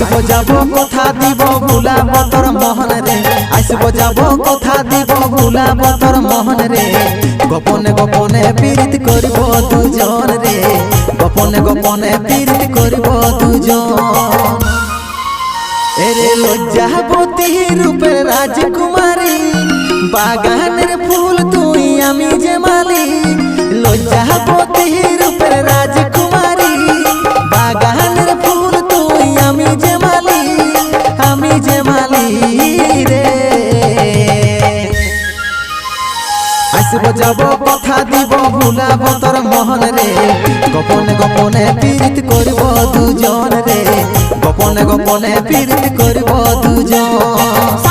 আসবো যাব কথা দিব ভুলাব তোর মোহন রে আসবো যাব কথা দিব ভুলাব তোর মোহন রে গোপনে গোপনে পীড়িত করিব দুজন রে গোপনে গোপনে পীড়িত করিব দুজন এরে লজ্জাবতী রূপের রাজকুমারী বাগানের ফুল তুই আমি যে মালি লজ্জাবতী রূপের রাজকুমারী বাগানের ফুল তুই আমি যে মালি রে আসবো যাব কথা দিব ভুলাব তোর মোহন রে গোপনে গোপনে পীড়িত করিব দুজন রে গোপনে গোপনে পীড়িত করিব দুজন